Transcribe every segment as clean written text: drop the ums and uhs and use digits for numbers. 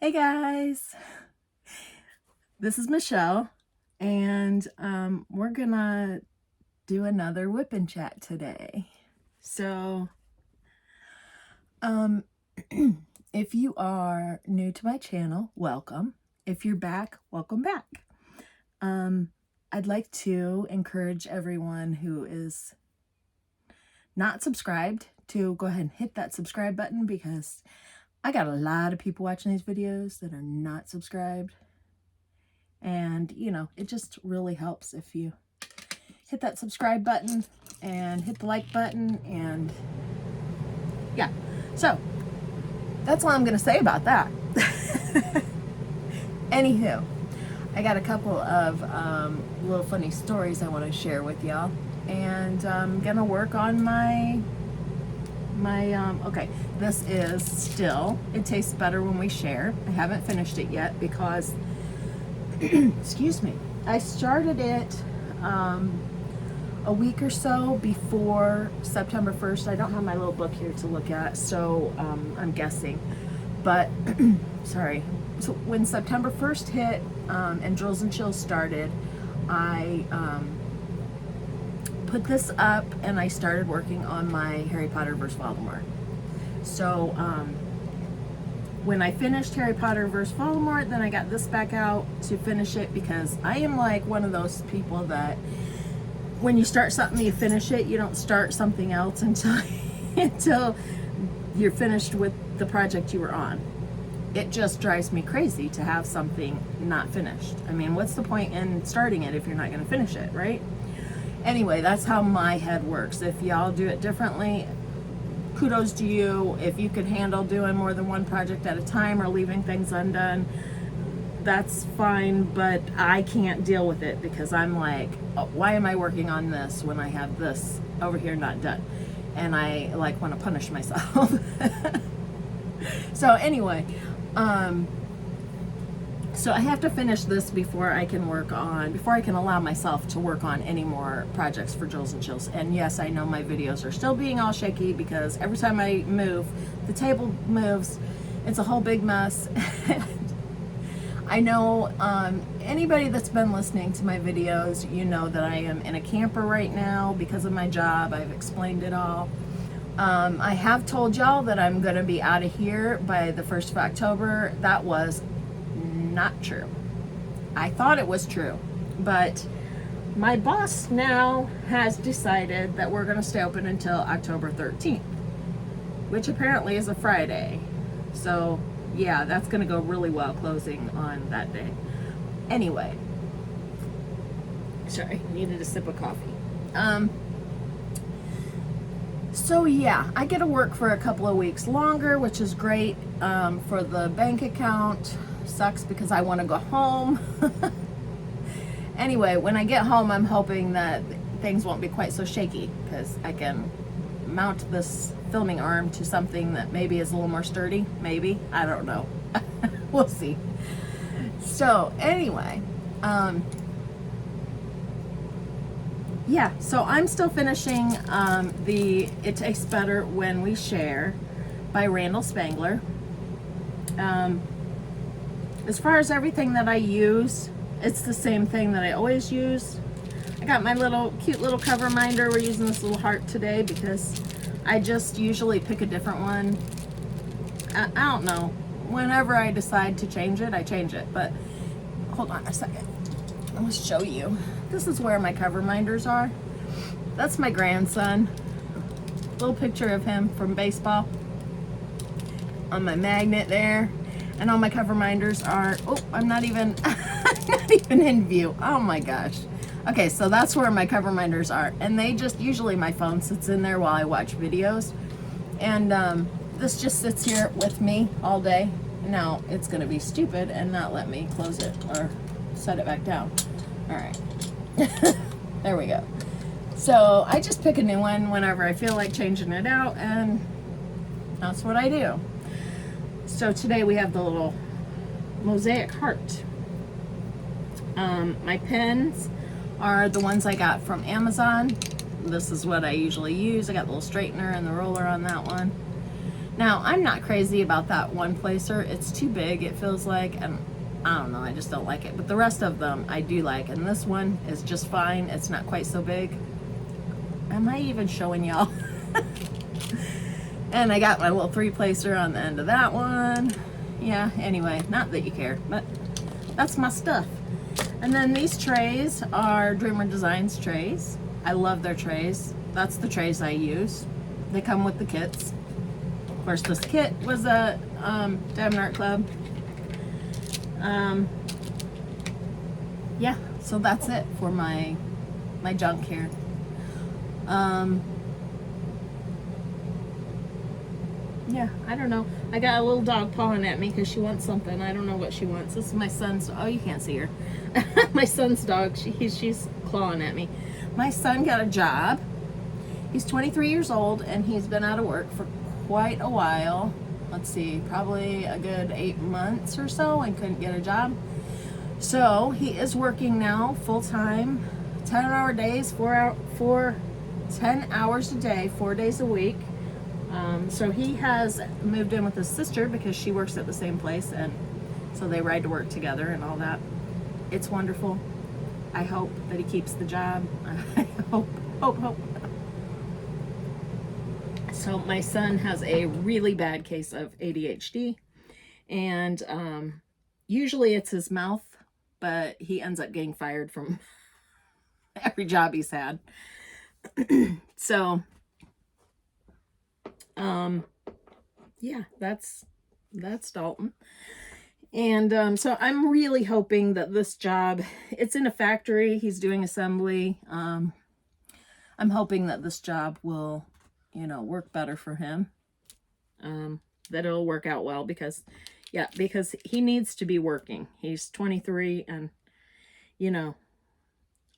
Hey guys, this is Michelle, and we're gonna do another whip and chat today. So, um, if you are new to my channel, welcome. If you're back, welcome back. I'd like to encourage everyone who is not subscribed to go ahead and hit that subscribe button, because I got a lot of people watching these videos that are not subscribed. And, you know, it just really helps if you hit that subscribe button and hit the like button. And yeah, so that's all I'm going to say about that. Anywho, I got a couple of little funny stories I want to share with y'all. And I'm going to work on my okay, this is still, it tastes better when we share. I haven't finished it yet because excuse me, I started it a week or so before September 1st. I don't have my little book here to look at, so I'm guessing, but sorry. So when September 1st hit and Drills and Chills started, I put this up and I started working on my Harry Potter vs. Voldemort. So when I finished Harry Potter vs. Voldemort, then I got this back out to finish it, because I am like one of those people that when you start something, you finish it. You don't start something else until until you're finished with the project you were on. It just drives me crazy to have something not finished. I mean, what's the point in starting it if you're not going to finish it, right? Anyway, that's how my head works. If y'all do it differently, kudos to you. If you could handle doing more than one project at a time or leaving things undone, that's fine, but I can't deal with it, because I'm like, oh, why am I working on this when I have this over here not done? And I like want to punish myself. So anyway, so I have to finish this before I can allow myself to work on any more projects for Drills and Chills. And yes, I know my videos are still being all shaky, because every time I move, the table moves. It's a whole big mess. I know anybody that's been listening to my videos, you know that I am in a camper right now because of my job. I've explained it all. I have told y'all that I'm going to be out of here by the 1st of October. That was not true. I thought it was true, but my boss now has decided that we're going to stay open until October 13th, which apparently is a Friday. So yeah, that's going to go really well closing on that day. Anyway, sorry, needed a sip of coffee. So yeah, I get to work for a couple of weeks longer, which is great for the bank account. Sucks because I want to go home. Anyway, when I get home, I'm hoping that things won't be quite so shaky, because I can mount this filming arm to something that maybe is a little more sturdy. Maybe, I don't know. We'll see. So anyway, yeah, so I'm still finishing the It Tastes Better When We Share by Randall Spangler. As far as everything that I use, it's the same thing that I always use. I got my cute little cover minder. We're using this little heart today because I just usually pick a different one. I don't know. Whenever I decide to change it, I change it. But hold on a second. I'm going to show you. This is where my cover minders are. That's my grandson. Little picture of him from baseball on my magnet there. And all my cover minders are, oh, I'm not even in view. Oh my gosh. Okay, so that's where my cover minders are. And they just, usually my phone sits in there while I watch videos. And this just sits here with me all day. Now it's gonna be stupid and not let me close it or set it back down. All right, there we go. So I just pick a new one whenever I feel like changing it out, and that's what I do. So today we have the little mosaic heart. My pens are the ones I got from Amazon. This is what I usually use. I got the little straightener and the roller on that one. Now, I'm not crazy about that one placer. It's too big, it feels like, and I don't know, I just don't like it. But the rest of them I do like, and this one is just fine. It's not quite so big. Am I even showing y'all? And I got my little 3-placer on the end of that one. Yeah, anyway, not that you care, but that's my stuff. And then these trays are Dreamer Designs trays. I love their trays. That's the trays I use. They come with the kits. Of course, this kit was a Diamond Art Club. Yeah, so that's it for my junk here. Yeah, I don't know. I got a little dog pawing at me because she wants something. I don't know what she wants. This is my son's. Oh, you can't see her. My son's dog. She's clawing at me. My son got a job. He's 23 years old and he's been out of work for quite a while. Let's see, probably a good 8 months or so, and couldn't get a job. So he is working now full time, 10-hour days, 10 hours a day, 4 days a week. So he has moved in with his sister because she works at the same place, and so they ride to work together and all that. It's wonderful. I hope that he keeps the job. I hope. So my son has a really bad case of ADHD, and usually it's his mouth, but he ends up getting fired from every job he's had. So yeah, that's Dalton. And so I'm really hoping that this job, it's in a factory, he's doing assembly. I'm hoping that this job will, work better for him. That it'll work out well because he needs to be working. He's 23 and,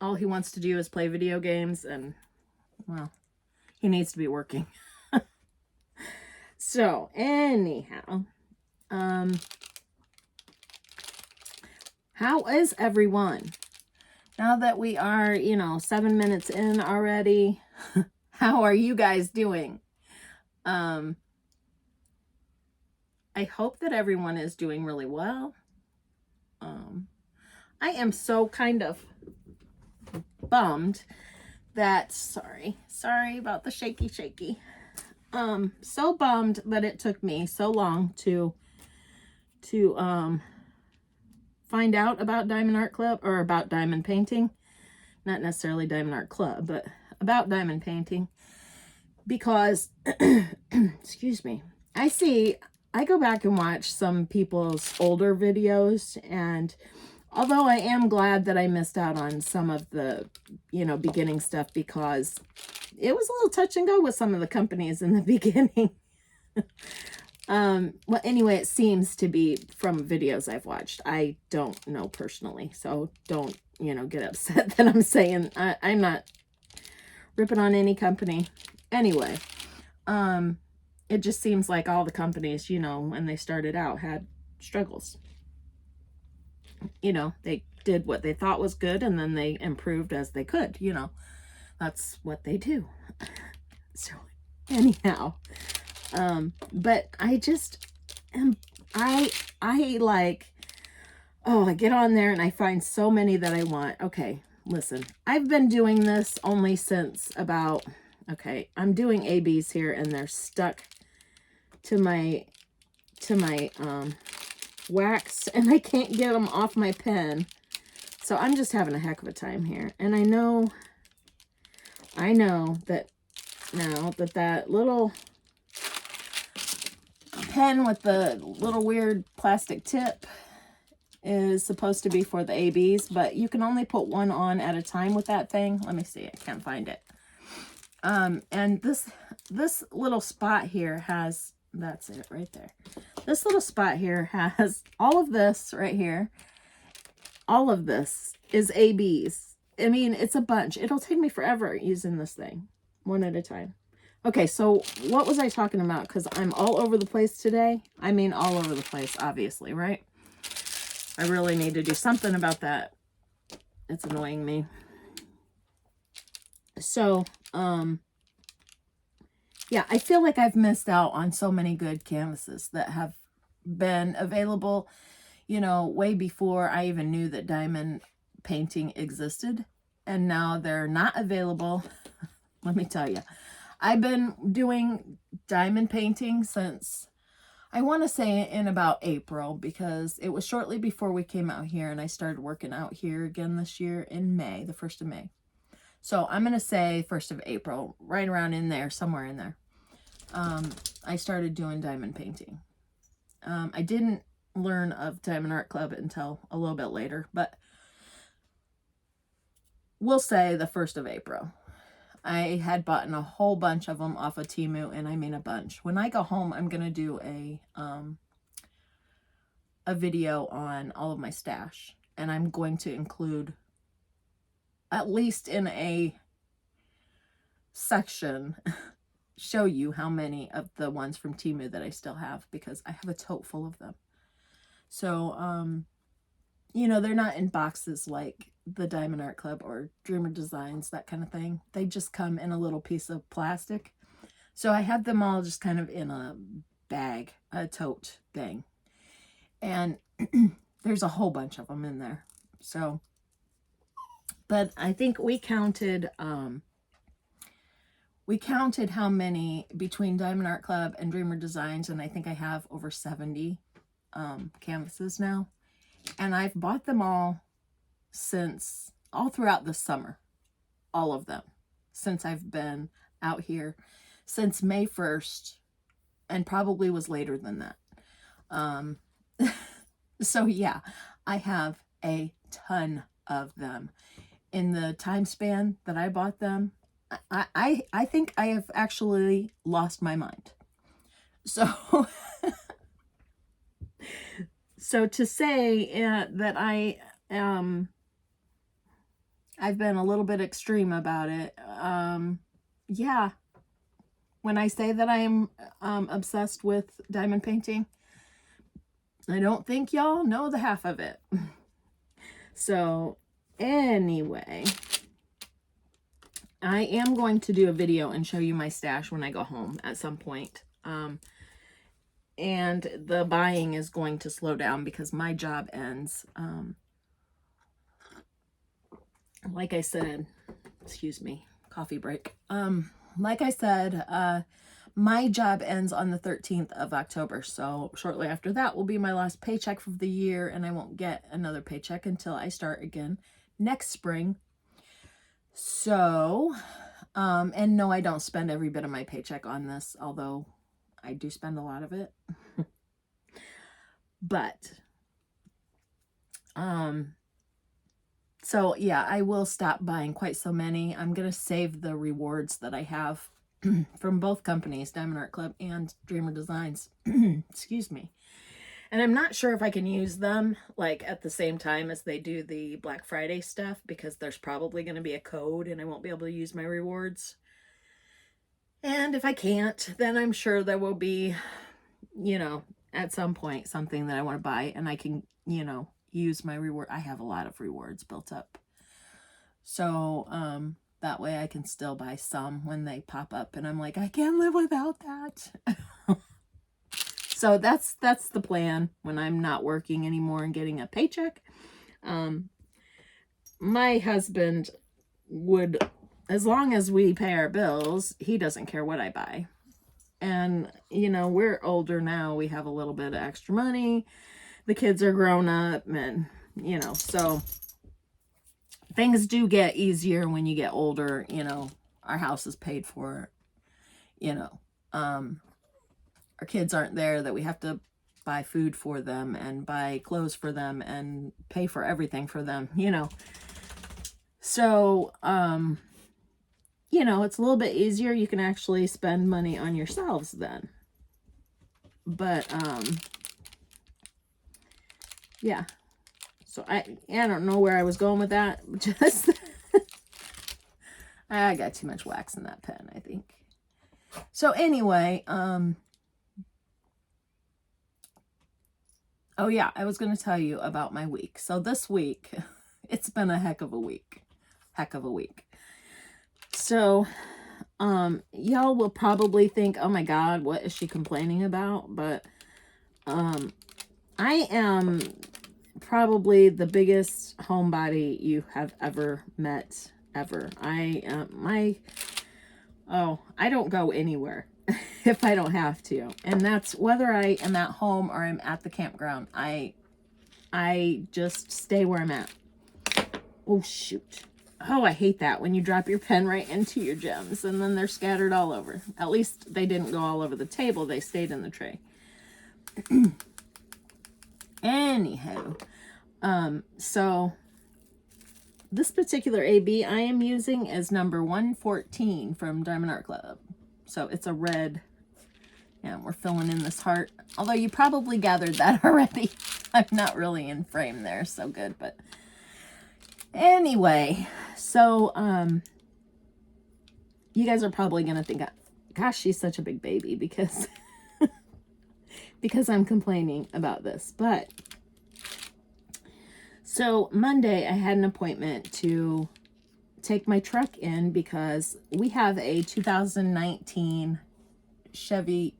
all he wants to do is play video games, and, well, he needs to be working. So, anyhow, how is everyone? Now that we are, 7 minutes in already, how are you guys doing? I hope that everyone is doing really well. I am so kind of bummed that, sorry about the shaky. So bummed that it took me so long to find out about Diamond Art Club, or about diamond painting. Not necessarily Diamond Art Club, but about diamond painting. Because, excuse me, I go back and watch some people's older videos, and although I am glad that I missed out on some of the, beginning stuff, because it was a little touch and go with some of the companies in the beginning. Well, anyway, it seems to be from videos I've watched. I don't know personally, so don't, get upset that I'm saying I'm not ripping on any company. Anyway, it just seems like all the companies, when they started out, had struggles. They did what they thought was good, and then they improved as they could. That's what they do. So anyhow, but I just I like, I get on there and I find so many that I want. Okay, listen, I've been doing this only since about, I'm doing ABs here, and they're stuck to my wax, and I can't get them off my pen. So I'm just having a heck of a time here. And I know that now that little pen with the little weird plastic tip is supposed to be for the ABs, but you can only put one on at a time with that thing. Let me see, I can't find it. And this little spot here has, that's it right there. This little spot here has all of this right here. All of this is ABs. I mean, it's a bunch. It'll take me forever using this thing, one at a time. Okay, so what was I talking about? Because I'm all over the place today. I mean, all over the place, obviously, right? I really need to do something about that. It's annoying me. So, yeah, I feel like I've missed out on so many good canvases that have been available, you know, way before I even knew that diamond painting existed. And now they're not available. Let me tell you, I've been doing diamond painting since, I want to say, in about April, because it was shortly before we came out here, and I started working out here again this year in May, the 1st of May. So I'm going to say 1st of April, right around in there, somewhere in there. I started doing diamond painting. I didn't learn of Diamond Art Club until a little bit later, but we'll say the 1st of April. I had bought a whole bunch of them off of Temu, and I made a bunch. When I go home, I'm going to do a video on all of my stash, and I'm going to include, at least in a section, show you how many of the ones from Temu that I still have, because I have a tote full of them. So, you know, they're not in boxes like the Diamond Art Club or Dreamer Designs, that kind of thing. They just come in a little piece of plastic. So I have them all just kind of in a bag, a tote thing. And there's a whole bunch of them in there. So, but I think we counted how many between Diamond Art Club and Dreamer Designs, and I think I have over 70 canvases now. And I've bought them all since, all throughout the summer, all of them, since I've been out here, since May 1st, and probably was later than that. So yeah, I have a ton of them. In the time span that I bought them, I think I have actually lost my mind. So, so to say that I've been a little bit extreme about it. Yeah, when I say that I'm obsessed with diamond painting, I don't think y'all know the half of it. So anyway, I am going to do a video and show you my stash when I go home at some point. And the buying is going to slow down because my job ends, like I said, excuse me, coffee break. Like I said, my job ends on the 13th of October. So shortly after that will be my last paycheck for the year, and I won't get another paycheck until I start again next spring. So, and no, I don't spend every bit of my paycheck on this, although I do spend a lot of it. But, so yeah, I will stop buying quite so many. I'm going to save the rewards that I have from both companies, Diamond Art Club and Dreamer Designs. Excuse me. And I'm not sure if I can use them like at the same time as they do the Black Friday stuff, because there's probably going to be a code and I won't be able to use my rewards. And if I can't, then I'm sure there will be, you know, at some point something that I want to buy and I can, you know, use my reward. I have a lot of rewards built up. So, that way I can still buy some when they pop up and I'm like, I can't live without that. So that's the plan when I'm not working anymore and getting a paycheck. My husband would, as long as we pay our bills, he doesn't care what I buy. And, you know, we're older now. We have a little bit of extra money. The kids are grown up and, you know, so things do get easier when you get older. You know, our house is paid for, you know, our kids aren't there that we have to buy food for them and buy clothes for them and pay for everything for them, you know. So, you know, it's a little bit easier. You can actually spend money on yourselves then. But, yeah. So I don't know where I was going with that. Just, I got too much wax in that pen, I think. So anyway, oh yeah, I was going to tell you about my week. So this week, it's been a heck of a week. Heck of a week. So Y'all will probably think, oh my God, what is she complaining about? But I am probably the biggest homebody you have ever met, ever. I don't go anywhere if I don't have to. And that's whether I am at home or I'm at the campground. I just stay where I'm at. Oh, shoot. Oh, I hate that when you drop your pen right into your gems and then they're scattered all over. At least they didn't go all over the table. They stayed in the tray. Anyhow, so this particular AB I am using is number 114 from Diamond Art Club. So it's a red. Yeah, we're filling in this heart. Although you probably gathered that already. I'm not really in frame there so good, but anyway, so you guys are probably gonna think, gosh, she's such a big baby because because I'm complaining about this. But so Monday I had an appointment to take my truck in because we have a 2019 Chevy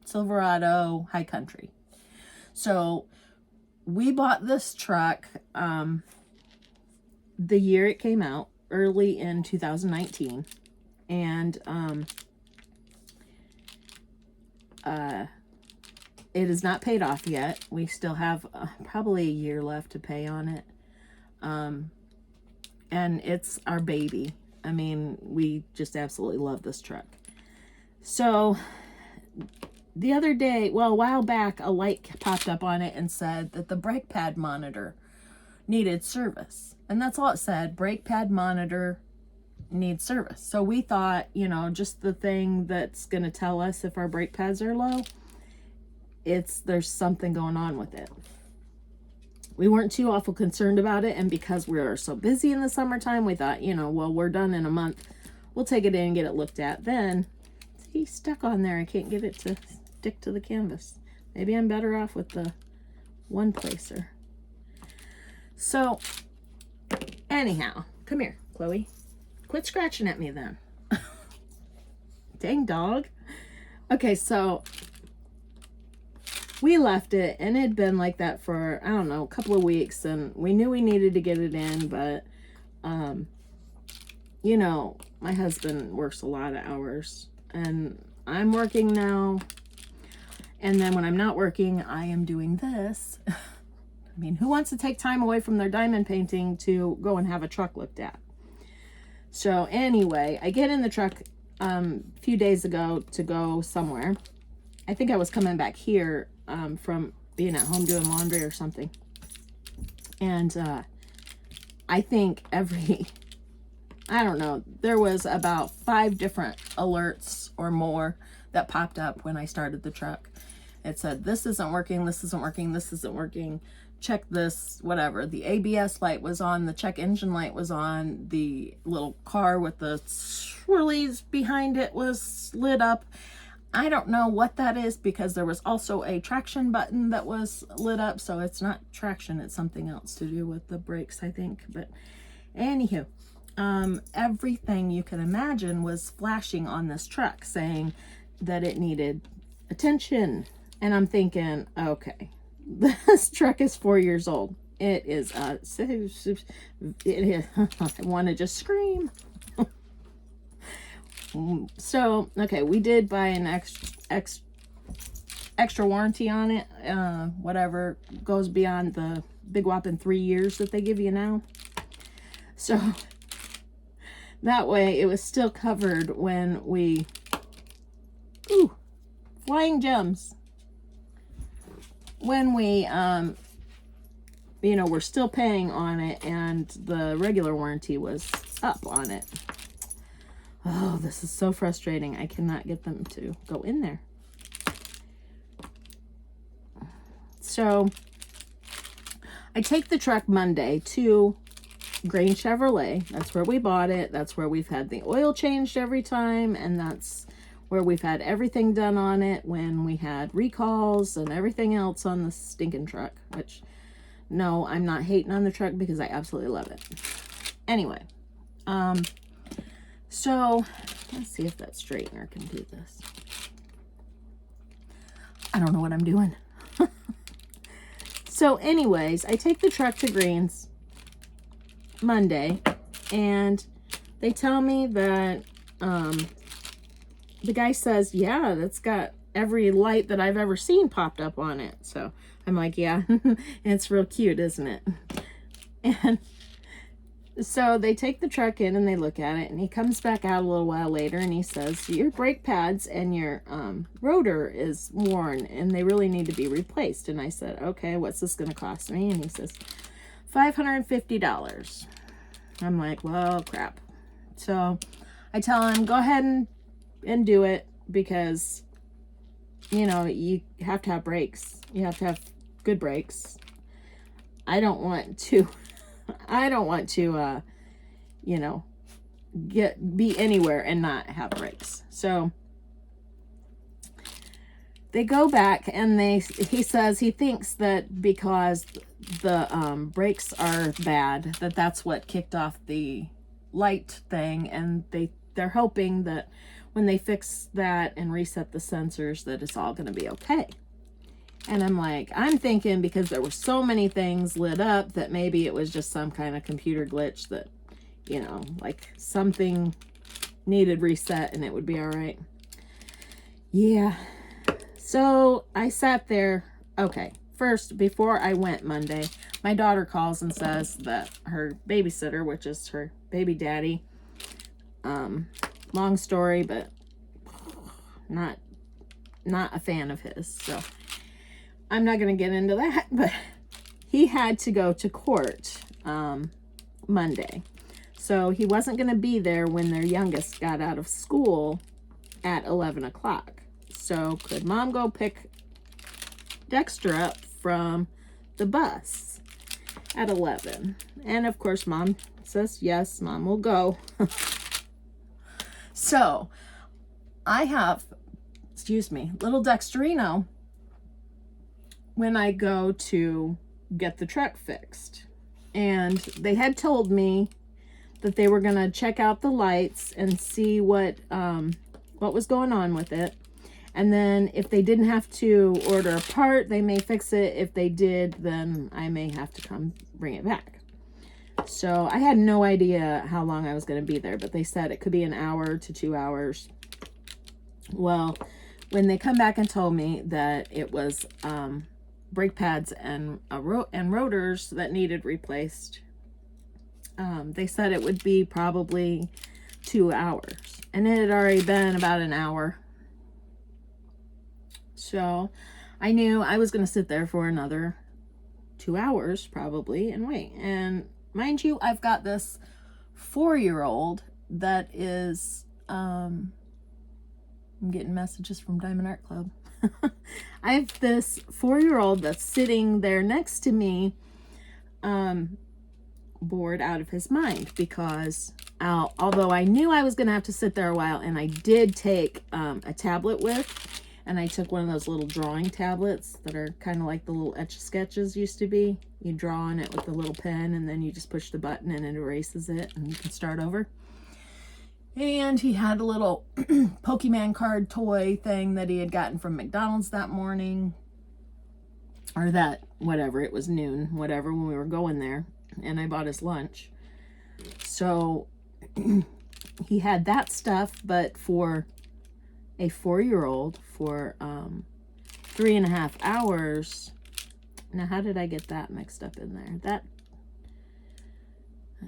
Silverado High Country. So we bought this truck the year it came out, early in 2019, and it is not paid off yet. We still have probably a year left to pay on it, and it's our baby. I mean, we just absolutely love this truck. So the other day, well, a while back, a light popped up on it and said that the brake pad monitor needed service. And that's all it said, brake pad monitor needs service. So we thought, you know, just the thing that's going to tell us if our brake pads are low, there's something going on with it. We weren't too awful concerned about it. And because we were so busy in the summertime, we thought, you know, well, we're done in a month. We'll take it in and get it looked at. Then he's stuck on there. I can't get it to stick to the canvas. Maybe I'm better off with the one placer. So anyhow, come here, Chloe. Quit scratching at me then. Dang dog. Okay, so we left it and it had been like that for, I don't know, a couple of weeks, and we knew we needed to get it in, but you know, my husband works a lot of hours and I'm working now. And then when I'm not working, I am doing this. I mean, who wants to take time away from their diamond painting to go and have a truck looked at? So anyway, I get in the truck a few days ago to go somewhere. I think I was coming back here from being at home doing laundry or something. And I think I don't know, there was about 5 different alerts or more that popped up when I started the truck. It said, this isn't working, this isn't working, this isn't working, check this, whatever. The ABS light was on, the check engine light was on, the little car with the swirlies behind it was lit up. I don't know what that is because there was also a traction button that was lit up. So it's not traction, it's something else to do with the brakes, I think. But anywho, everything you can imagine was flashing on this truck saying that it needed attention. And I'm thinking, okay, this truck is 4 years old. It is, I want to just scream. So, okay, we did buy an extra warranty on it. Whatever goes beyond the big whopping 3 years that they give you now. So that way it was still covered when we, flying gems. When we, you know, we're still paying on it and the regular warranty was up on it. Oh, this is so frustrating. I cannot get them to go in there. So I take the truck Monday to Grain Chevrolet. That's where we bought it. That's where we've had the oil changed every time. And that's where we've had everything done on it when we had recalls and everything else on the stinking truck. Which, no, I'm not hating on the truck because I absolutely love it. Anyway, So let's see if that straightener can do this. I don't know what I'm doing. So anyways, I take the truck to Greens Monday, and they tell me that the guy says, yeah, that's got every light that I've ever seen popped up on it. So I'm like, yeah, it's real cute, isn't it? And so they take the truck in and they look at it, and he comes back out a little while later and he says, your brake pads and your rotor is worn and they really need to be replaced. And I said, okay, what's this going to cost me? And he says, $550. I'm like, well, crap. So I tell him, go ahead and do it, because, you know, you have to have brakes. You have to have good brakes. I don't want to, you know, be anywhere and not have brakes. So they go back, and he says he thinks that because the brakes are bad, that's what kicked off the light thing, and they're hoping that when they fix that and reset the sensors that it's all going to be okay. And I'm thinking, because there were so many things lit up, that maybe it was just some kind of computer glitch, that, you know, like something needed reset and it would be all right. Yeah. So I sat there. Okay. First, before I went Monday, my daughter calls and says that her babysitter, which is her baby daddy, long story, but not a fan of his. So I'm not going to get into that, but he had to go to court Monday. So he wasn't going to be there when their youngest got out of school at 11 o'clock. So could Mom go pick Dexter up from the bus at 11? And of course, Mom says, yes, Mom will go. So I have, little Dexterino when I go to get the truck fixed. And they had told me that they were going to check out the lights and see what was going on with it. And then if they didn't have to order a part, they may fix it. If they did, then I may have to come bring it back. So I had no idea how long I was going to be there, but they said it could be an hour to 2 hours. Well, when they come back and told me that it was brake pads and rotors that needed replaced, they said it would be probably 2 hours, and it had already been about an hour. So I knew I was going to sit there for another 2 hours probably and wait. And mind you, I've got this 4-year-old that is, I'm getting messages from Diamond Art Club. I have this 4-year-old that's sitting there next to me, bored out of his mind, because although I knew I was going to have to sit there a while, and I did take a tablet with, and I took one of those little drawing tablets that are kind of like the little Etch-a-Sketches used to be. You draw on it with a little pen, and then you just push the button and it erases it, and you can start over. And he had a little Pokemon card toy thing that he had gotten from McDonald's that morning, or that, whatever, it was noon, whatever, when we were going there, and I bought his lunch. So he had that stuff, but for a 4-year-old, for 3.5 hours. Now, how did I get that mixed up in there? That,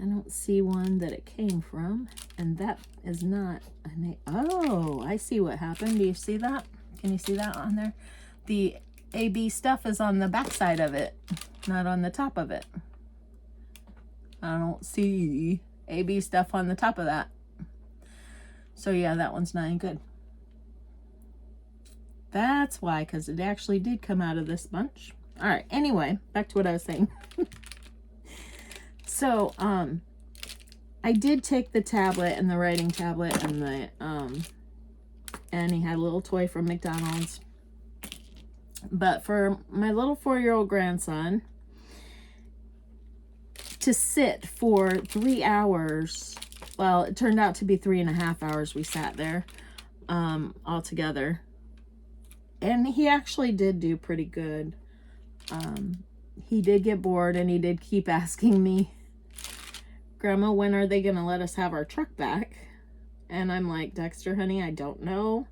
I don't see one that it came from, and that is not oh, I see what happened. Do you see that? Can you see that on there? The AB stuff is on the back side of it, not on the top of it. I don't see AB stuff on the top of that. So yeah, that one's not any good. That's why, because it actually did come out of this bunch. All right, anyway, back to what I was saying. So, I did take the tablet and the writing tablet and the, and he had a little toy from McDonald's. But for my little 4-year-old grandson to sit for 3 hours Well, it turned out to be 3.5 hours we sat there all together. And he actually did do pretty good. He did get bored, and he did keep asking me, Grandma, when are they going to let us have our truck back? And I'm like, Dexter, honey, I don't know,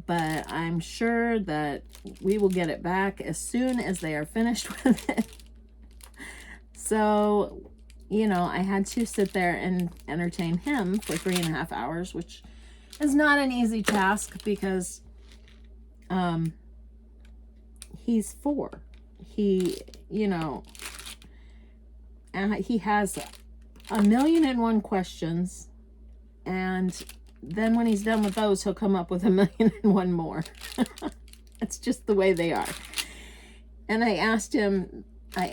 but I'm sure that we will get it back as soon as they are finished with it. So, you know, I had to sit there and entertain him for 3.5 hours, which is not an easy task because he's 4. He, you know, he has 1,000,001 questions, and then when he's done with those, he'll come up with 1,000,001 more. That's just the way they are. And I asked him, why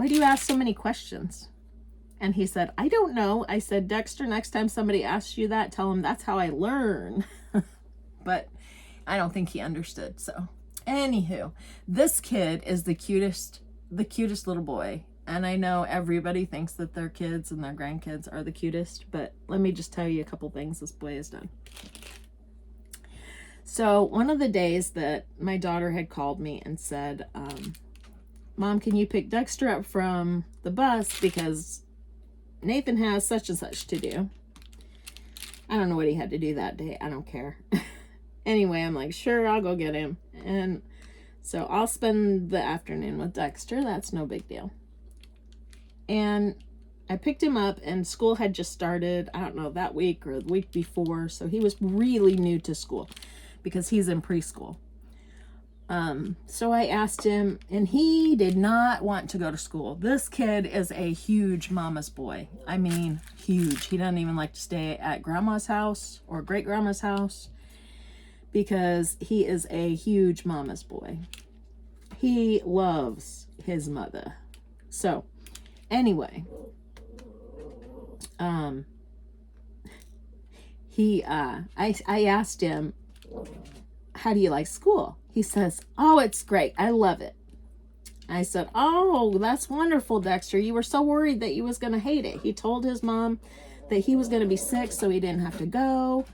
do you ask so many questions? And he said, I don't know. I said, Dexter, next time somebody asks you that, tell them that's how I learn. But I don't think he understood. So anywho, this kid is the cutest little boy. And I know everybody thinks that their kids and their grandkids are the cutest, but let me just tell you a couple things this boy has done. So one of the days that my daughter had called me and said, Mom, can you pick Dexter up from the bus because Nathan has such and such to do. I don't know what he had to do that day. I don't care. Anyway, I'm like, sure, I'll go get him. And so I'll spend the afternoon with Dexter. That's no big deal. And I picked him up, and school had just started, I don't know, that week or the week before. So he was really new to school because he's in preschool. So I asked him, and he did not want to go to school. This kid is a huge mama's boy. I mean, huge. He doesn't even like to stay at grandma's house or great grandma's house because he is a huge mama's boy. He loves his mother. So anyway, I asked him, how do you like school? He says, oh, it's great. I love it. I said, oh, that's wonderful, Dexter. You were so worried that you was going to hate it. He told his mom that he was going to be sick so he didn't have to go.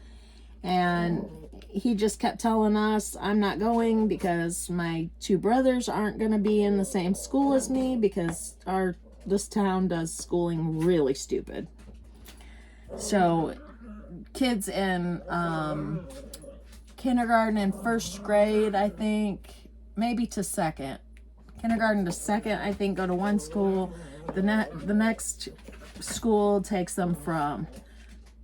And he just kept telling us, I'm not going because my 2 brothers aren't going to be in the same school as me because this town does schooling really stupid. So kids in kindergarten and 1st grade, I think, maybe to 2nd. Kindergarten to 2nd, I think, go to one school. The next school takes them from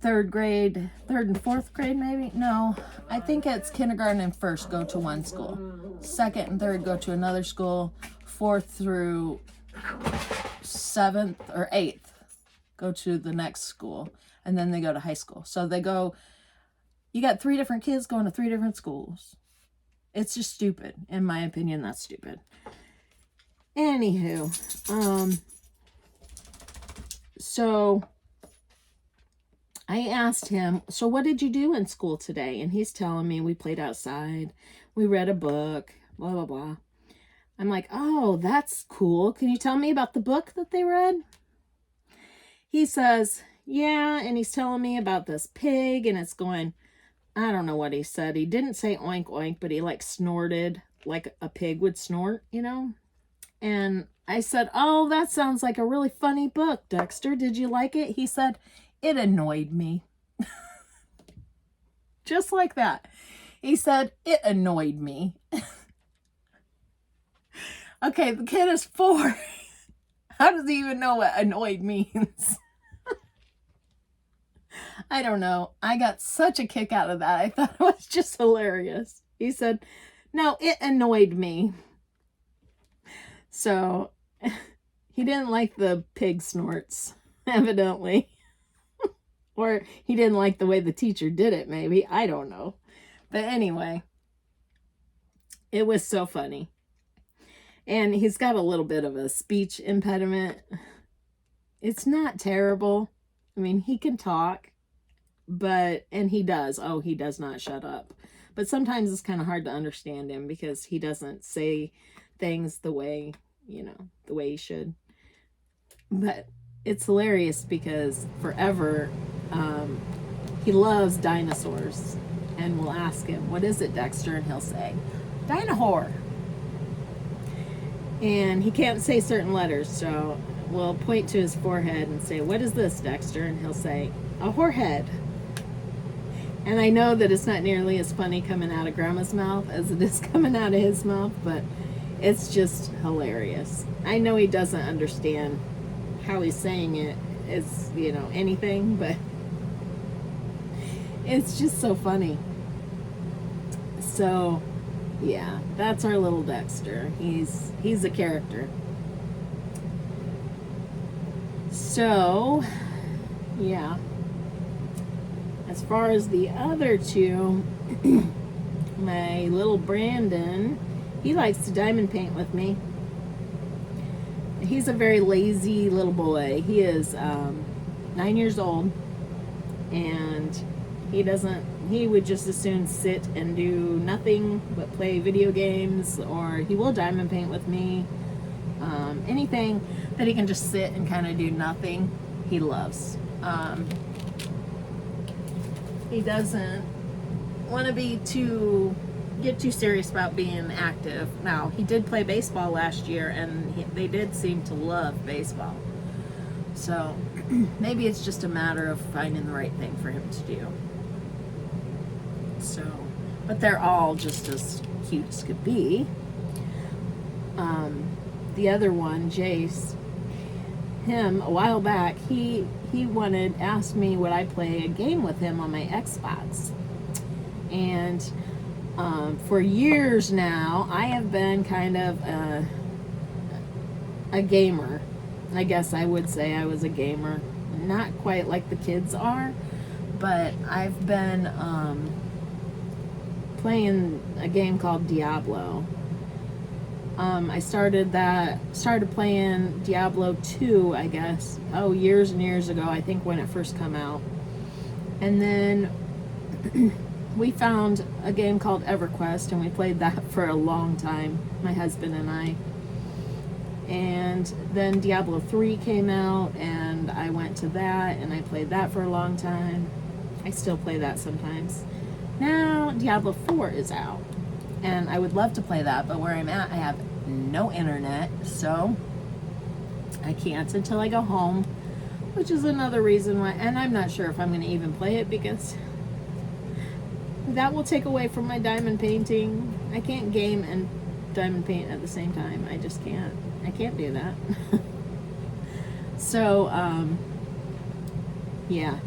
3rd and 4th grade, maybe? No, I think it's kindergarten and 1st go to one school. 2nd and 3rd go to another school. 4th through 7th or 8th go to the next school. And then they go to high school. So they go... You got 3 different kids going to 3 different schools. It's just stupid. In my opinion, that's stupid. Anywho, so I asked him, so what did you do in school today? And he's telling me we played outside, we read a book, blah, blah, blah. I'm like, oh, that's cool. Can you tell me about the book that they read? He says, yeah, and he's telling me about this pig, and it's going... I don't know what he said. He didn't say oink oink, but he like snorted like a pig would snort, you know? And I said, oh, that sounds like a really funny book, Dexter. Did you like it? He said, it annoyed me. Just like that. He said, it annoyed me. Okay, the kid is 4. How does he even know what annoyed means? I don't know. I got such a kick out of that. I thought it was just hilarious. He said, no, it annoyed me. So he didn't like the pig snorts, evidently. Or he didn't like the way the teacher did it, maybe. I don't know. But anyway, it was so funny. And he's got a little bit of a speech impediment. It's not terrible. I mean, he can talk. And he does. Oh, he does not shut up. But sometimes it's kind of hard to understand him because he doesn't say things the way, the way he should. But it's hilarious because forever he loves dinosaurs, and we'll ask him, "What is it, Dexter?" And he'll say, "Dinosaur." And he can't say certain letters, so we'll point to his forehead and say, "What is this, Dexter?" And he'll say, "A whorehead." And I know that it's not nearly as funny coming out of Grandma's mouth as it is coming out of his mouth, but it's just hilarious. I know he doesn't understand how he's saying it is, anything, but it's just so funny. So, yeah, that's our little Dexter. He's a character. So, yeah. As far as the other two, my little Brandon, he likes to diamond paint with me. He's a very lazy little boy. He is 9 years old, and he would just as soon sit and do nothing but play video games, or he will diamond paint with me. Anything that he can just sit and kind of do nothing, he loves. He doesn't want to get too serious about being active. Now, he did play baseball last year, and they did seem to love baseball. So maybe it's just a matter of finding the right thing for him to do. So, but they're all just as cute as could be. The other one, Jace, him a while back, he asked me would I play a game with him on my Xbox. And for years now, I have been kind of a gamer. I guess I would say I was a gamer. Not quite like the kids are, but I've been playing a game called Diablo. I started playing Diablo 2, I guess, years and years ago, I think when it first came out. And then we found a game called EverQuest, and we played that for a long time, my husband and I. And then Diablo 3 came out, and I went to that, and I played that for a long time. I still play that sometimes. Now Diablo 4 is out, and I would love to play that, but where I'm at, I have no internet, so I can't until I go home, which is another reason why, and I'm not sure if I'm going to even play it, because that will take away from my diamond painting. I can't game and diamond paint at the same time. I just can't. I can't do that. So, yeah.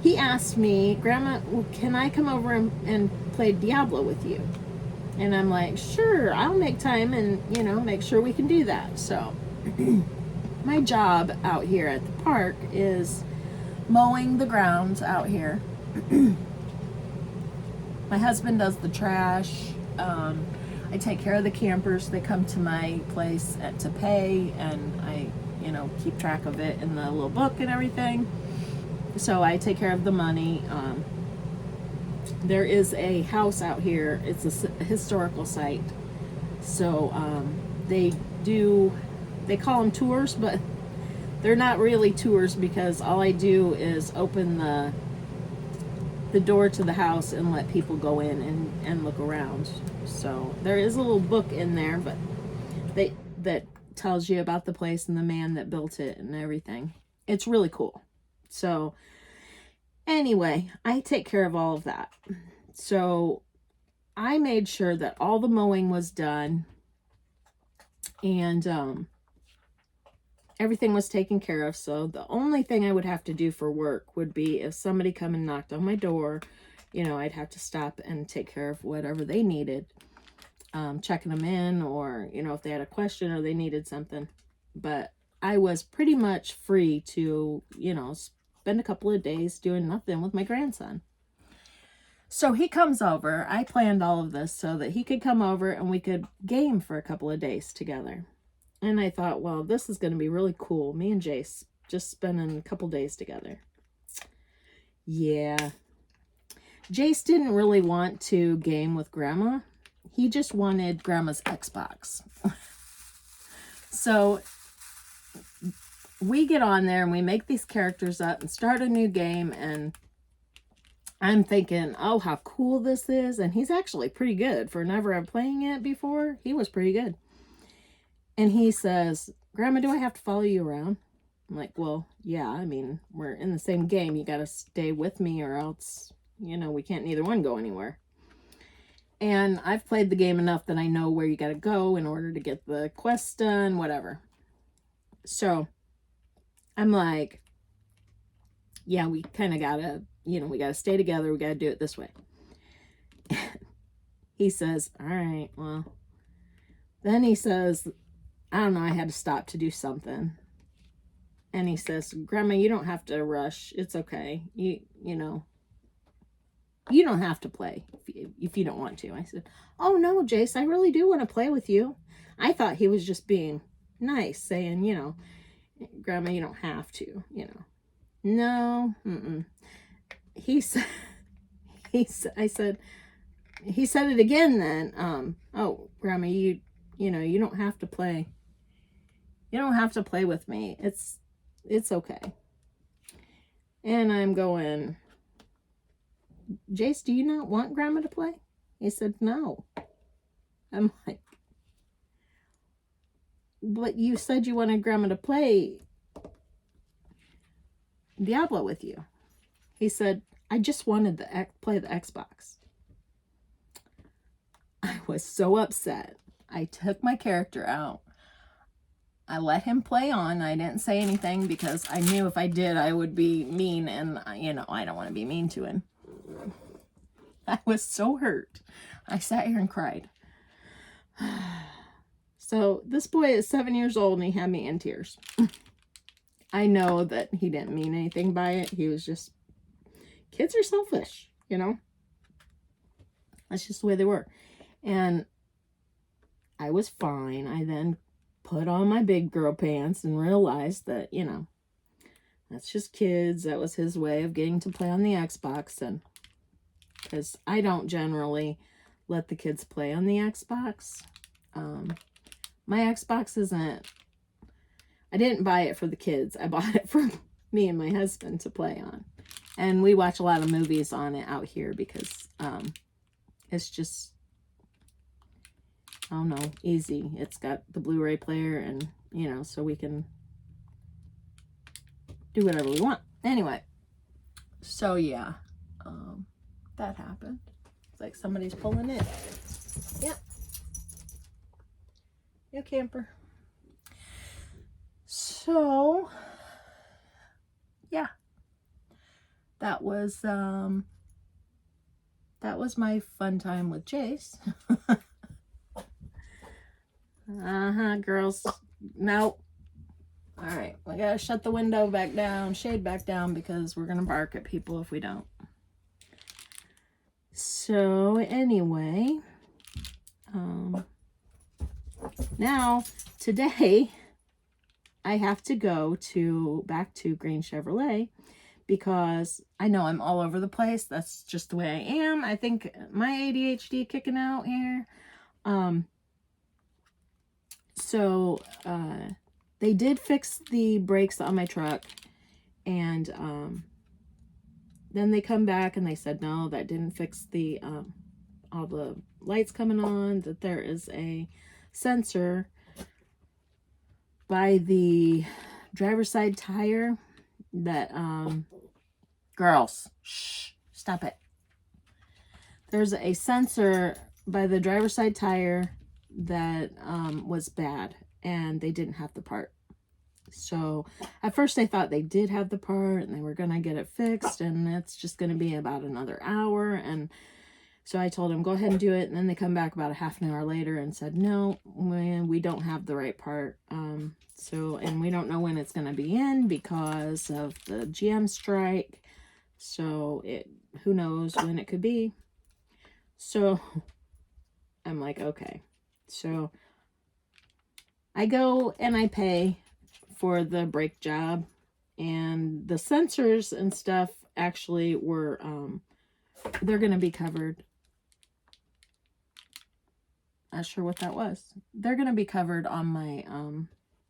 He asked me, "Grandma, can I come over and play Diablo with you?" And I'm like, "Sure, I'll make time and, make sure we can do that." So, my job out here at the park is mowing the grounds out here. My husband does the trash. I take care of the campers. They come to my place to pay, and I, keep track of it in the little book and everything. So I take care of the money. There is a house out here. It's a historical site. So they call them tours, but they're not really tours, because all I do is open the door to the house and let people go in and look around. So there is a little book in there, but that tells you about the place and the man that built it and everything. It's really cool. So anyway, I take care of all of that. So I made sure that all the mowing was done, and everything was taken care of. So the only thing I would have to do for work would be if somebody come and knocked on my door, I'd have to stop and take care of whatever they needed, checking them in, or, if they had a question or they needed something. But I was pretty much free to, spend a couple of days doing nothing with my grandson. So he comes over. I planned all of this so that he could come over and we could game for a couple of days together. And I thought, well, this is going to be really cool. Me and Jace just spending a couple days together. Yeah. Jace didn't really want to game with Grandma. He just wanted Grandma's Xbox. So we get on there and we make these characters up and start a new game, and I'm thinking, oh, how cool this is. And he's actually pretty good for never playing it before. He was pretty good. And he says, Grandma, do I have to follow you around? I'm like, well, yeah, I mean, we're in the same game. You got to stay with me or else, you know, we can't neither one go anywhere. And I've played the game enough that I know where you got to go in order to get the quest done, whatever. So I'm like, yeah, we kind of got to, you know, we got to stay together. We got to do it this way. He says, all right, well, then he says, I don't know, I had to stop to do something. And he says, Grandma, you don't have to rush. It's okay. You know, you don't have to play if you don't want to. I said, oh, no, Jace, I really do want to play with you. I thought he was just being nice, saying, you know, Grandma, you don't have to, you know. No, he said, he said it again then. Oh, Grandma, you know, you don't have to play. You don't have to play with me. It's okay. And I'm going, Jace, do you not want Grandma to play? He said, no. I'm like, but you said you wanted Grandma to play Diablo with you. He said, I just wanted to play the Xbox. I was so upset. I took my character out. I let him play on. I didn't say anything because I knew if I did, I would be mean, and, you know, I don't want to be mean to him. I was so hurt. I sat here and cried. So this boy is 7 years old and he had me in tears. I know that he didn't mean anything by it. He was just, kids are selfish, you know. That's just the way they were. And I was fine. I then put on my big girl pants and realized that, you know, that's just kids. That was his way of getting to play on the Xbox. And because I don't generally let the kids play on the Xbox. My Xbox isn't, I didn't buy it for the kids. I bought it for me and my husband to play on. And we watch a lot of movies on it out here because it's just, I don't know, easy. It's got the Blu-ray player and, you know, so we can do whatever we want. Anyway, so yeah, that happened. It's like somebody's pulling in. Yep. Yeah, camper. So, yeah, that was my fun time with Jace. Girls. Nope. All right, we gotta shut the window back down, shade back down, because we're gonna bark at people if we don't. So anyway, now today I have to go back to Green Chevrolet because I know I'm all over the place. That's just the way I am. I think my ADHD kicking out here. So they did fix the brakes on my truck, and then they come back and they said, no, that didn't fix the all the lights coming on, that there is a sensor by the driver's side tire that, girls, shh, stop it. There's a sensor by the driver's side tire that was bad, and they didn't have the part. So at first they thought they did have the part and they were going to get it fixed, and it's just going to be about another hour. And so I told them, go ahead and do it. And then they come back about a half an hour later and said, no, we don't have the right part. And we don't know when it's going to be in because of the GM strike. So who knows when it could be. So I'm like, okay. So I go and I pay for the brake job, and the sensors and stuff actually were, they're going to be covered. Not sure what that was. They're going to be covered on my,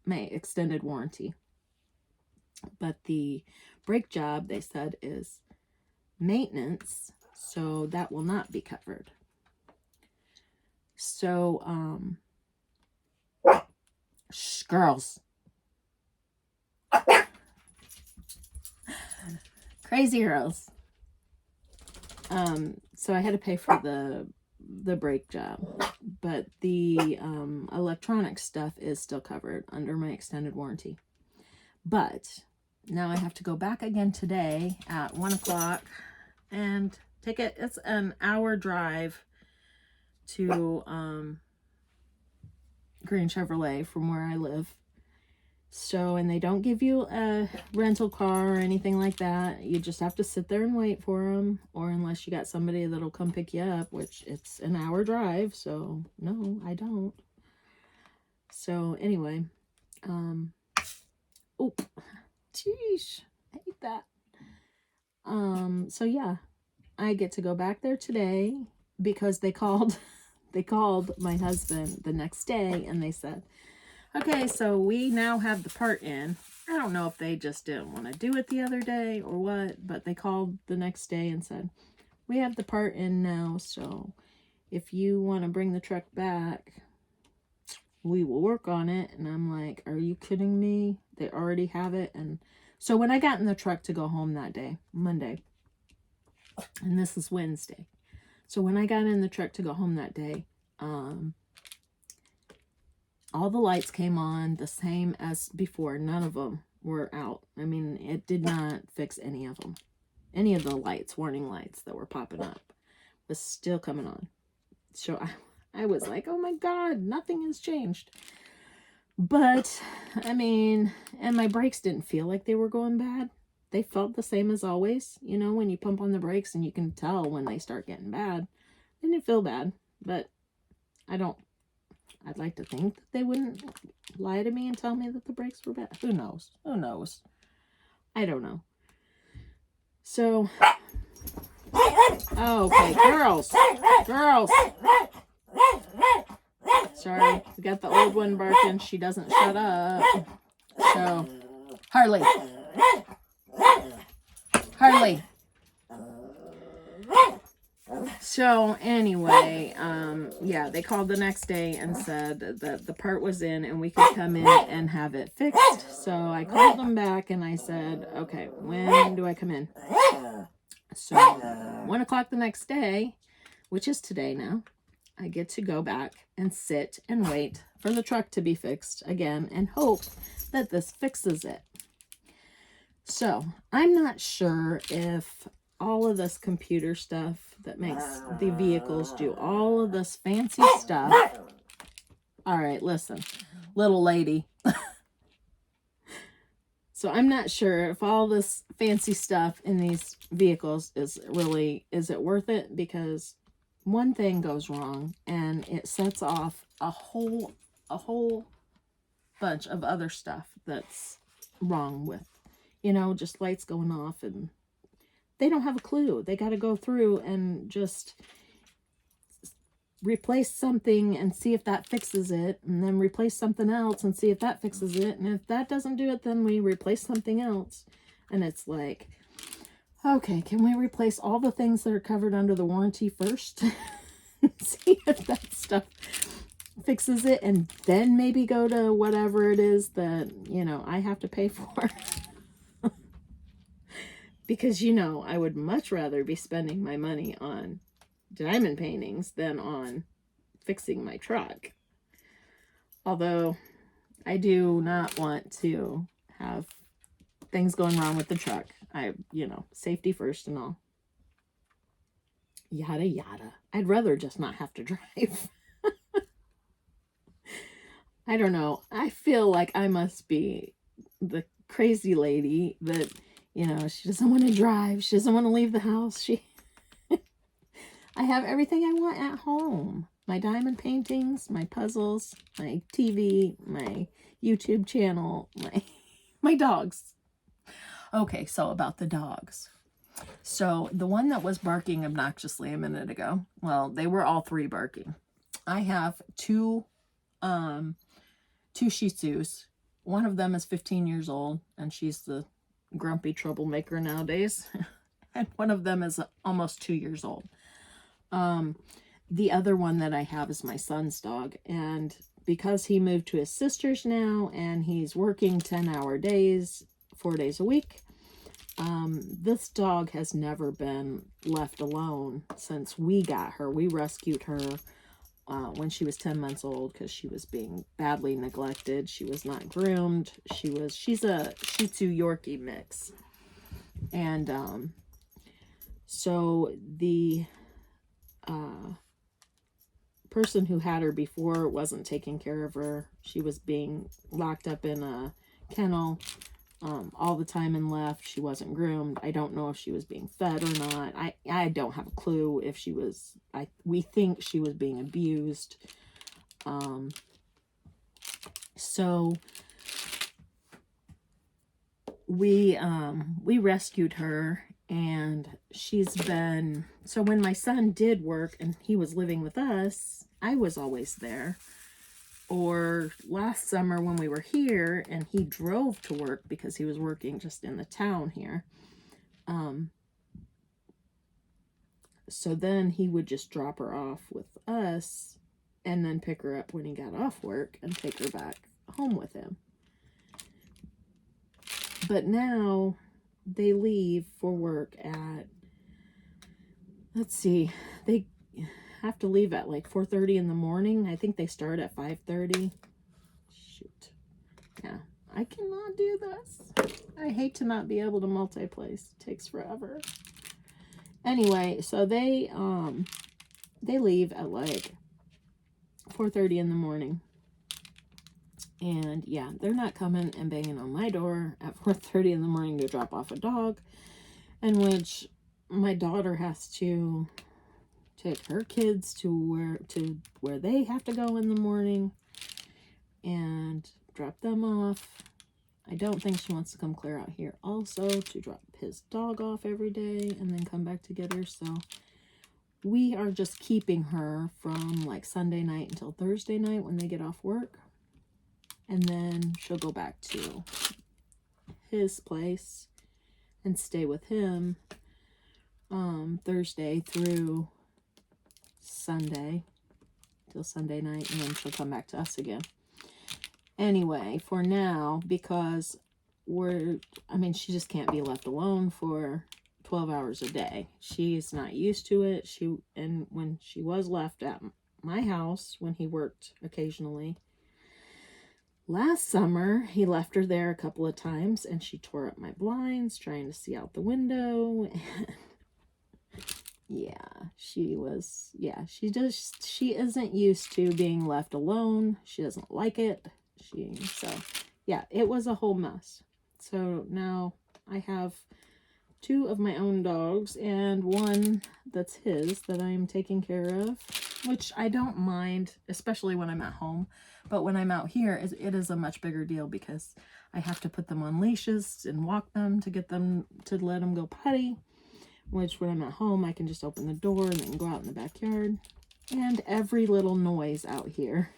my extended warranty. But the brake job, they said, is maintenance, so that will not be covered. So, shh, girls. Crazy girls. So I had to pay for the brake job, but the electronic stuff is still covered under my extended warranty. But now I have to go back again today at 1 o'clock and take it. It's an hour drive to Green Chevrolet from where I live. So, and they don't give you a rental car or anything like that. You just have to sit there and wait for them, or unless you got somebody that'll come pick you up, which it's an hour drive. So no, I don't. So anyway, oh, geez, I hate that. So yeah, I get to go back there today because they called my husband the next day and they said, okay, so we now have the part in. I don't know if they just didn't want to do it the other day or what, but they called the next day and said, we have the part in now, so if you want to bring the truck back, we will work on it. And I'm like, are you kidding me? They already have it. And so when I got in the truck to go home that day, Monday, and this is Wednesday. So when I got in the truck to go home that day, all the lights came on the same as before. None of them were out. I mean, it did not fix any of them. Any of the lights, warning lights that were popping up, was still coming on. So I was like, oh my God, nothing has changed. But, I mean, and my brakes didn't feel like they were going bad. They felt the same as always. You know, when you pump on the brakes and you can tell when they start getting bad. They didn't feel bad, but I'd like to think that they wouldn't lie to me and tell me that the brakes were bad. Who knows? Who knows? I don't know. So, okay, girls. Sorry, we got the old one barking. She doesn't shut up. So, Harley. So anyway, yeah, they called the next day and said that the part was in and we could come in and have it fixed. So I called them back and I said, okay, when do I come in? So 1 o'clock the next day, which is today now, I get to go back and sit and wait for the truck to be fixed again and hope that this fixes it. So I'm not sure if all of this computer stuff that makes the vehicles do all of this fancy stuff. All right, listen, little lady. So I'm not sure if all this fancy stuff in these vehicles is it worth it? Because one thing goes wrong and it sets off a whole bunch of other stuff that's wrong with, you know, just lights going off, and they don't have a clue. They got to go through and just replace something and see if that fixes it, and then replace something else and see if that fixes it, and if that doesn't do it, then we replace something else. And it's like, okay, can we replace all the things that are covered under the warranty first? See if that stuff fixes it, and then maybe go to whatever it is that, you know, I have to pay for. Because, you know, I would much rather be spending my money on diamond paintings than on fixing my truck. Although I do not want to have things going wrong with the truck. You know, safety first and all. Yada, yada. I'd rather just not have to drive. I don't know. I feel like I must be the crazy lady that, you know, she doesn't want to drive. She doesn't want to leave the house. I have everything I want at home. My diamond paintings, my puzzles, my TV, my YouTube channel, my dogs. Okay, so about the dogs. So the one that was barking obnoxiously a minute ago, well, they were all three barking. I have two Shih Tzus, One of them is 15 years old, and she's the grumpy troublemaker nowadays. And one of them is almost 2 years old. The other one that I have is my son's dog, and because he moved to his sister's now and he's working 10-hour days, 4 days a week, this dog has never been left alone since we got her. We rescued her when she was 10 months old because she was being badly neglected. She was not groomed. She's a Shih Tzu Yorkie mix. And so the person who had her before wasn't taking care of her. She was being locked up in a kennel all the time and left. She wasn't groomed. I don't know if she was being fed or not. I don't have a clue if she was. We think she was being abused. So we rescued her, and she's been, so when my son did work and he was living with us, I was always there. Or last summer when we were here and he drove to work because he was working just in the town here. So then he would just drop her off with us and then pick her up when he got off work and take her back home with him. But now they leave for work at, let's see, they have to leave at like 4:30 in the morning. I think they start at 5:30. Shoot. Yeah, I cannot do this. I hate to not be able to multi-place. It takes forever. Anyway, so they leave at like 4:30 in the morning. And yeah, they're not coming and banging on my door at 4:30 in the morning to drop off a dog, in which my daughter has to take her kids to where they have to go in the morning and drop them off. I don't think she wants to come clear out here also to drop his dog off every day and then come back to get her. So we are just keeping her from like Sunday night until Thursday night when they get off work. And then she'll go back to his place and stay with him Thursday through Sunday till Sunday night, and then she'll come back to us again. Anyway, for now, because she just can't be left alone for 12 hours a day. She's not used to it. And when she was left at my house, when he worked occasionally, last summer, he left her there a couple of times, and she tore up my blinds trying to see out the window. She isn't used to being left alone. She doesn't like it. It was a whole mess. So now I have 2 of my own dogs and one that's his that I'm taking care of, which I don't mind, especially when I'm at home. But when I'm out here, it is a much bigger deal because I have to put them on leashes and walk them to get them to let them go potty. Which when I'm at home, I can just open the door and then go out in the backyard. And every little noise out here,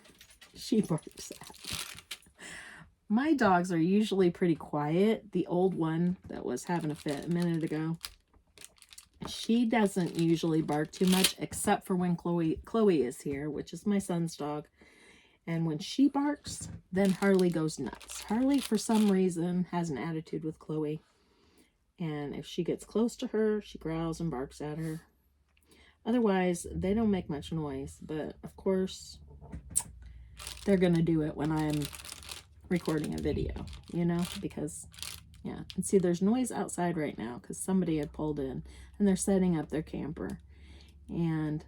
she barks at. My dogs are usually pretty quiet. The old one that was having a fit a minute ago, she doesn't usually bark too much, except for when Chloe is here, which is my son's dog. And when she barks, then Harley goes nuts. Harley, for some reason, has an attitude with Chloe. And if she gets close to her, she growls and barks at her. Otherwise, they don't make much noise. But, of course, they're going to do it when I'm recording a video, because, yeah. And see, there's noise outside right now because somebody had pulled in and they're setting up their camper. And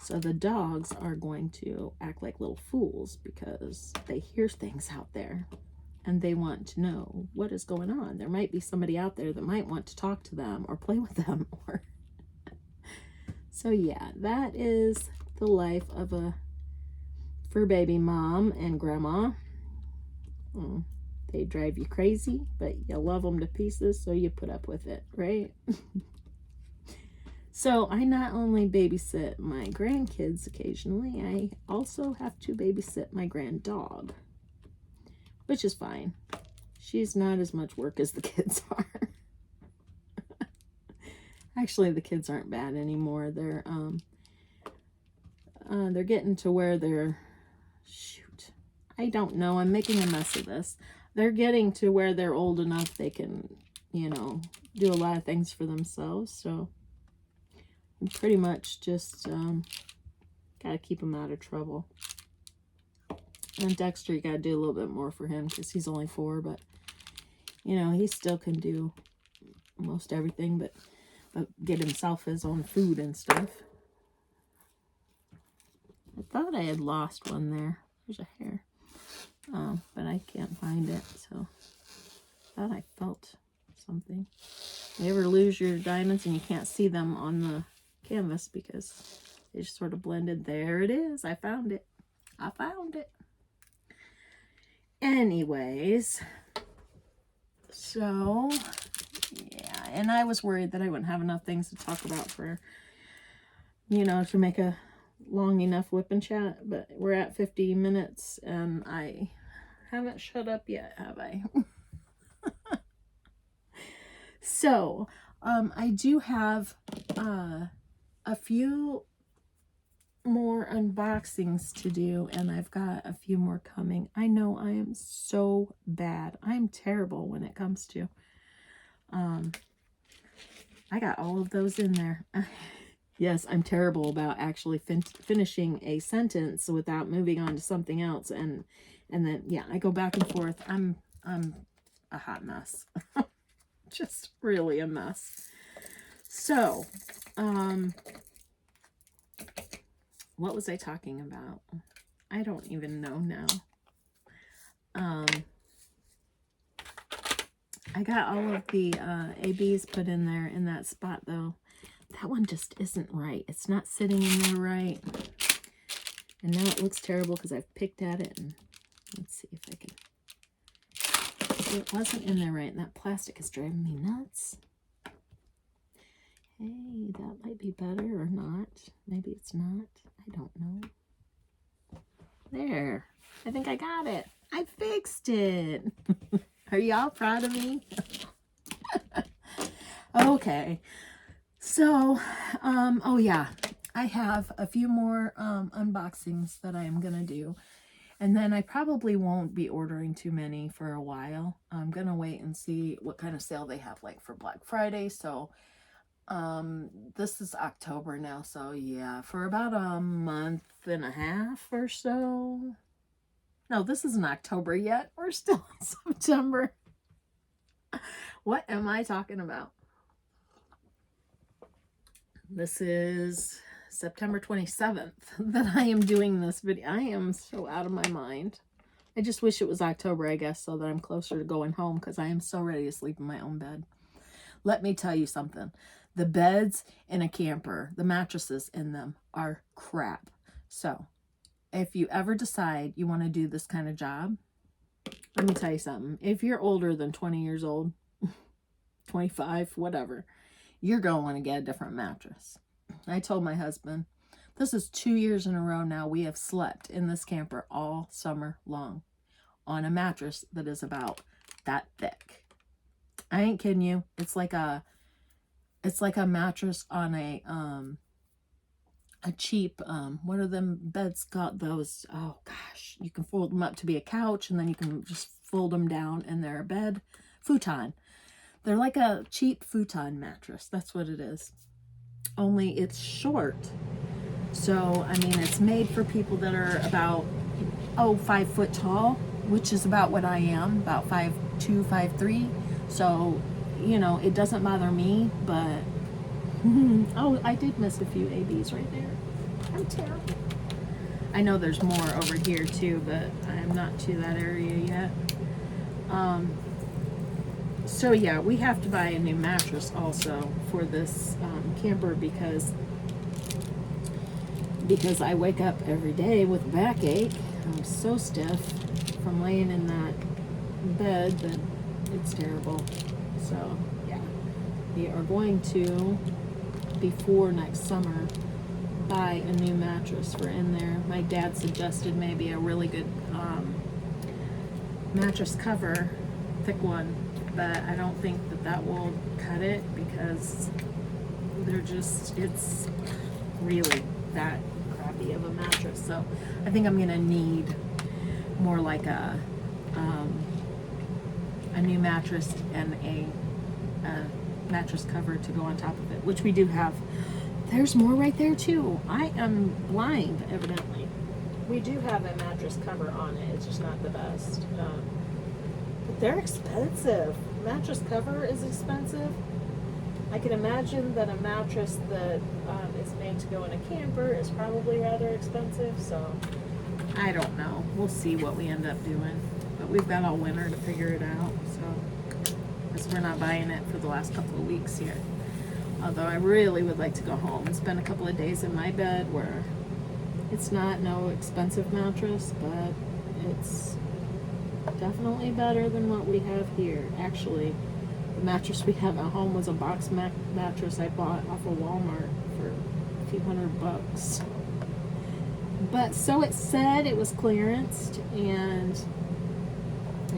so the dogs are going to act like little fools because they hear things out there. And they want to know what is going on. There might be somebody out there that might want to talk to them or play with them. So yeah, that is the life of a fur baby mom and grandma. They drive you crazy, but you love them to pieces, so you put up with it, right? So I not only babysit my grandkids occasionally, I also have to babysit my grand dog, which is fine. She's not as much work as the kids are. Actually, the kids aren't bad anymore. They're getting to where they're, shoot, I don't know. I'm making a mess of this. They're getting to where they're old enough they can, you know, do a lot of things for themselves. So I'm pretty much just got to keep them out of trouble. And Dexter, you got to do a little bit more for him because he's only 4, but, you know, he still can do most everything but get himself his own food and stuff. I thought I had lost one there. There's a hair. But I can't find it, so I thought I felt something. You ever lose your diamonds and you can't see them on the canvas because they just sort of blended? There it is. I found it. I found it. Anyways, so yeah, and I was worried that I wouldn't have enough things to talk about for, you know, to make a long enough whip and chat, but we're at 50 minutes and I haven't shut up yet, have I? So, I do have a few more unboxings to do, and I've got a few more coming. I know I am so bad. I'm terrible when it comes to, I got all of those in there. Yes, I'm terrible about actually finishing a sentence without moving on to something else, and then, yeah, I go back and forth. I'm a hot mess. Just really a mess. So, what was I talking about? I don't even know now. I got all of the ABs put in there in that spot, though. That one just isn't right. It's not sitting in there right. And now it looks terrible because I've picked at it. And let's see if I can. See, it wasn't in there right. And that plastic is driving me nuts. Hey, that might be better or not. Maybe it's not. I don't know. There. I think I got it. I fixed it. Are y'all proud of me? Okay. So, oh yeah, I have a few more unboxings that I am going to do. And then I probably won't be ordering too many for a while. I'm going to wait and see what kind of sale they have like for Black Friday. So, this is October now. So yeah, for about a month and a half or so. No, this isn't October yet. We're still in September. What am I talking about? This is September 27th that I am doing this video. I am so out of my mind. I just wish it was October, I guess, so that I'm closer to going home because I am so ready to sleep in my own bed. Let me tell you something. The beds in a camper, the mattresses in them are crap. So if you ever decide you want to do this kind of job, let me tell you something. If you're older than 20 years old, 25, whatever, you're going to want to get a different mattress. I told my husband, this is 2 years in a row now we have slept in this camper all summer long on a mattress that is about that thick. I ain't kidding you. It's like a mattress on a cheap, what are them beds called? Those, oh gosh, you can fold them up to be a couch and then you can just fold them down and they're a bed. Futon. They're like a cheap futon mattress. That's what it is. Only it's short. So, I mean, it's made for people that are about, 5 foot tall, which is about what I am, about 5'2", 5'3". So, you know, it doesn't bother me, but, oh, I did miss a few ABs right there. I'm terrible. I know there's more over here too, but I'm not to that area yet. So yeah, we have to buy a new mattress also for this camper because I wake up every day with a backache. I'm so stiff from laying in that bed that it's terrible. So yeah, we are going to, before next summer, buy a new mattress for in there. My dad suggested maybe a really good mattress cover, thick one, but I don't think that will cut it because it's really that crappy of a mattress. So I think I'm gonna need more like a new mattress and a mattress cover to go on top of it, which we do have. There's more right there too. I am blind, evidently. We do have a mattress cover on it. It's just not the best. But they're expensive. Mattress cover is expensive. I can imagine that a mattress that is made to go in a camper is probably rather expensive. So I don't know. We'll see what we end up doing. But we've got all winter to figure it out. So because we're not buying it for the last couple of weeks here. Although I really would like to go home and spend a couple of days in my bed where it's not no expensive mattress, but it's definitely better than what we have here. Actually, the mattress we have at home was a box mattress I bought off of Walmart for a few $100. But so it said it was clearanced, and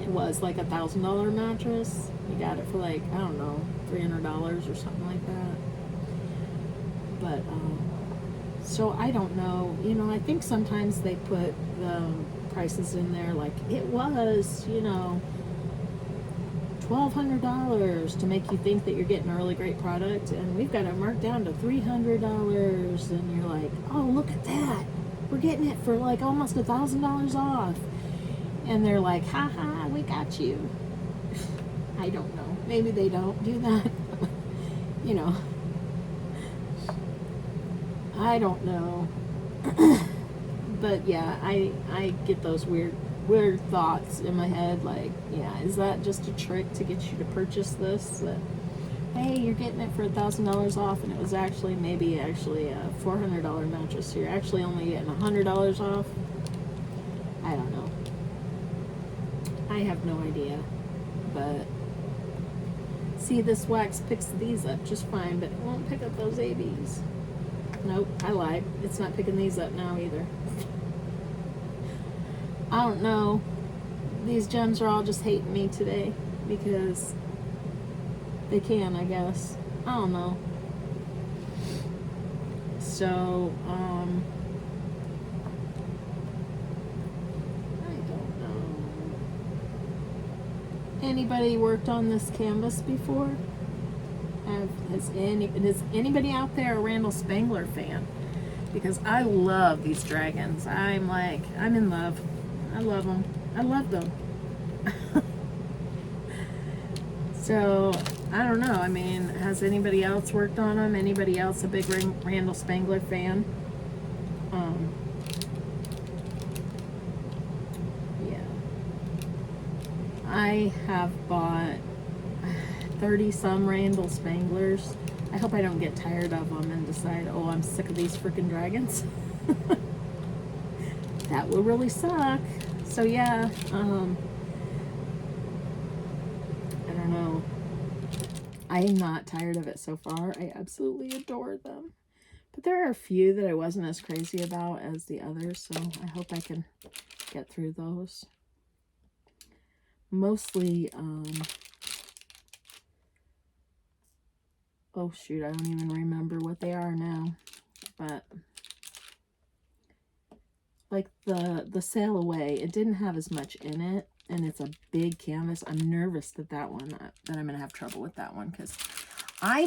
it was like $1,000 mattress. You got it for like, I don't know, $300 or something like that. But so I don't know. You know, I think sometimes they put the prices in there like it was, you know, $1,200 to make you think that you're getting a really great product, and we've got it marked down to $300, and you're like, oh, look at that, we're getting it for like almost $1,000 off, and they're like, haha, we got you. I don't know, maybe they don't do that. You know, I don't know. But yeah, I get those weird thoughts in my head, like, yeah, is that just a trick to get you to purchase this? That, hey, you're getting it for $1,000 off, and it was actually a $400 mattress, so you're actually only getting $100 off? I don't know. I have no idea. But see, this wax picks these up just fine, but it won't pick up those ABs. Nope, I lied. It's not picking these up now either. I don't know. These gems are all just hating me today because they can, I guess. I don't know. So, I don't know. Anybody worked on this canvas before? Is anybody out there a Randall Spangler fan? Because I love these dragons. I'm in love. I love them. I love them. So, I don't know. I mean, has anybody else worked on them? Anybody else a big Randall Spangler fan? Yeah. I have bought 30 some Randall Spanglers. I hope I don't get tired of them and decide, oh, I'm sick of these freaking dragons. That will really suck. So yeah, I don't know. I'm not tired of it so far. I absolutely adore them. But there are a few that I wasn't as crazy about as the others, so I hope I can get through those. Mostly, oh shoot, I don't even remember what they are now. But like the Sail Away, it didn't have as much in it, and it's a big canvas. I'm nervous that I'm gonna have trouble with that one, because I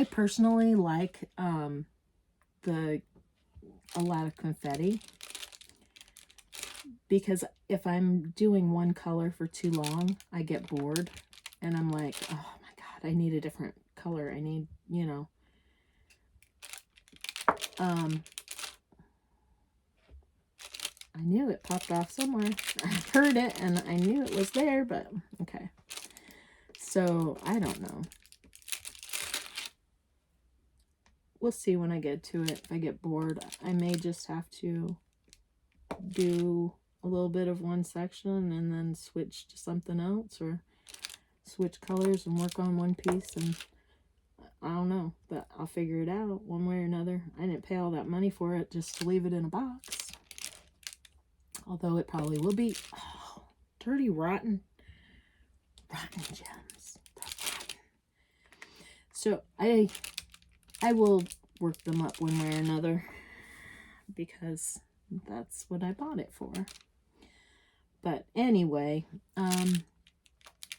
personally like a lot of confetti, because if I'm doing one color for too long, I get bored, and I'm like, oh my god, I need a different color. I need, you know, I knew it popped off somewhere. I heard it and I knew it was there, but okay. So I don't know. We'll see when I get to it. If I get bored, I may just have to do a little bit of one section and then switch to something else, or switch colors and work on one piece, and I don't know, but I'll figure it out one way or another. I didn't pay all that money for it just to leave it in a box. Although it probably will be, oh, dirty, rotten gems. They're rotten. So I will work them up one way or another because that's what I bought it for. But anyway,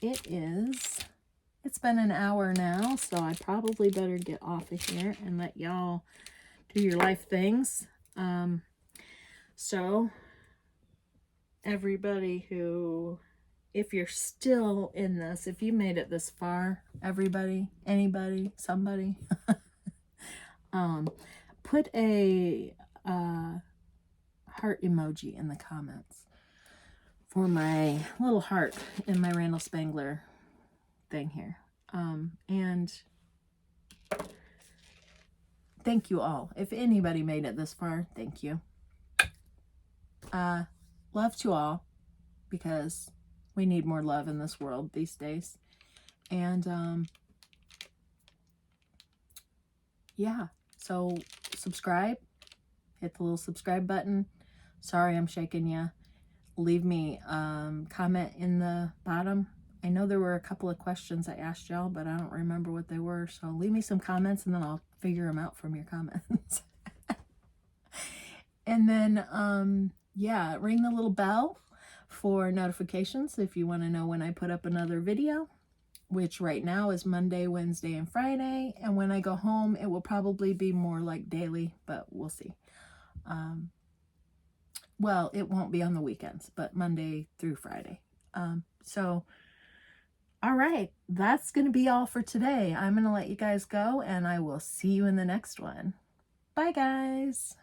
it's been an hour now, so I probably better get off of here and let y'all do your life things. So everybody who, if you're still in this, if you made it this far, everybody, anybody, somebody, put a heart emoji in the comments for my little heart in my Randall Spangler thing here. And thank you all. If anybody made it this far, thank you. Love to all, because we need more love in this world these days. And yeah, so subscribe, hit the little subscribe button. Sorry I'm shaking you. Leave me comment in the bottom. I know there were a couple of questions I asked y'all, but I don't remember what they were, so leave me some comments and then I'll figure them out from your comments. And then yeah, ring the little bell for notifications if you want to know when I put up another video, which right now is Monday, Wednesday, and Friday. And when I go home, it will probably be more like daily, but we'll see. Well, it won't be on the weekends, but Monday through Friday. So, all right, that's going to be all for today. I'm going to let you guys go, and I will see you in the next one. Bye, guys.